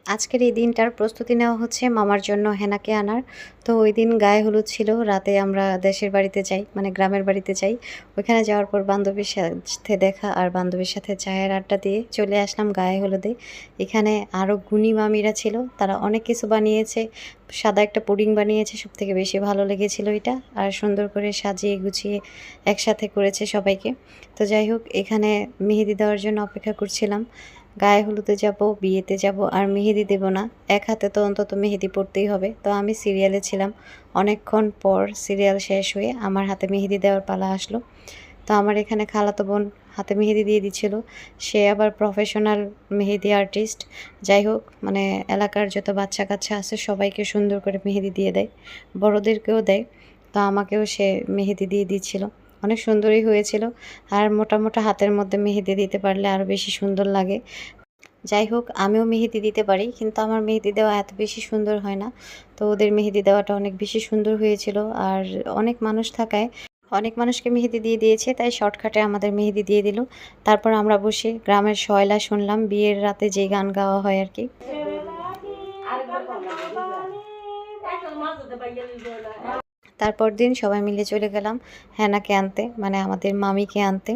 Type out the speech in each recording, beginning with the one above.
আজকের এই দিনটার প্রস্তুতি নেওয়া হচ্ছে মামার জন্য হেনাকে আনার। তো ওই দিন গায়ে হলুদ ছিল, রাতে আমরা দেশের বাড়িতে যাই, মানে গ্রামের বাড়িতে যাই। ওইখানে যাওয়ার পর বান্ধবীর সাথে দেখা আর বান্ধবীর সাথে চায়ের আড্ডা দিয়ে চলে আসলাম গায়ে হলুদে। এখানে আরও গুণী মামিরা ছিল, তারা অনেক কিছু বানিয়েছে। সাদা একটা পুডিং বানিয়েছে, সবথেকে বেশি ভালো লেগেছিল এটা। আর সুন্দর করে সাজিয়ে গুছিয়ে একসাথে করেছে সবাইকে। তো যাই হোক, এখানে মেহেদি দেওয়ার জন্য অপেক্ষা করছিলাম। গায়ে হলুদে যাব, বিয়েতে যাব, আর মেহেদি দেব না, এক হাতে তো অন্তত মেহেদি পড়তেই হবে। তো আমি সিরিয়ালে ছিলাম, অনেকক্ষণ পর সিরিয়াল শেষ হয়ে আমার হাতে মেহেদি দেওয়ার পালা আসলো। তো আমার এখানে খালাতো বোন হাতে মেহেদি দিয়ে দিচ্ছিল, সে আবার প্রফেশনাল মেহেদি আর্টিস্ট। যাই হোক, মানে এলাকার যত বাচ্চা কাচ্চা আছে সবাইকে সুন্দর করে মেহেদি দিয়ে দেয়, বড়োদেরকেও দেয়। তো আমাকেও সে মেহেদি দিয়ে দিচ্ছিল, অনেক সুন্দরই হয়েছিল। আর মোটা মোটা হাতের মধ্যে মেহেদি দিতে পারলে আরও বেশি সুন্দর লাগে। যাই হোক, আমিও মেহেদি দিতে পারি, কিন্তু আমার মেহেদি দেওয়া এত বেশি সুন্দর হয় না। তো ওদের মেহেদি দেওয়াটা অনেক বেশি সুন্দর হয়েছিল। আর অনেক মানুষ থাকায় অনেক মানুষকে মেহেদি দিয়ে দিয়েছে, তাই শর্টকাটে আমাদের মেহেদি দিয়ে দিল। তারপর আমরা বসে গ্রামের শয়লা শুনলাম, বিয়ের রাতে যে গান গাওয়া হয় আর কি। তারপর দিন সবাই মিলে চলে গেলাম হেনাকে আনতে, মানে আমাদের মামিকে আনতে।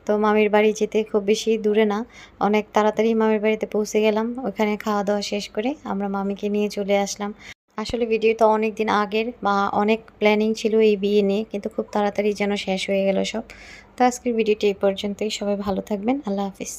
তো মামির বাড়ি যেতে খুব বেশি দূরে না, অনেক তাড়াতাড়ি মামির বাড়িতে পৌঁছে গেলাম। ওখানে খাওয়া দাওয়া শেষ করে আমরা মামিকে নিয়ে চলে আসলাম। আসলে ভিডিওটা অনেক দিন আগের, বা অনেক প্ল্যানিং ছিল এই বিয়ে নিয়ে, কিন্তু খুব তাড়াতাড়ি যেন শেষ হয়ে গেল সব। তো আজকের ভিডিওটি এই পর্যন্তই। সবাই ভালো থাকবেন, আল্লাহ হাফিজ।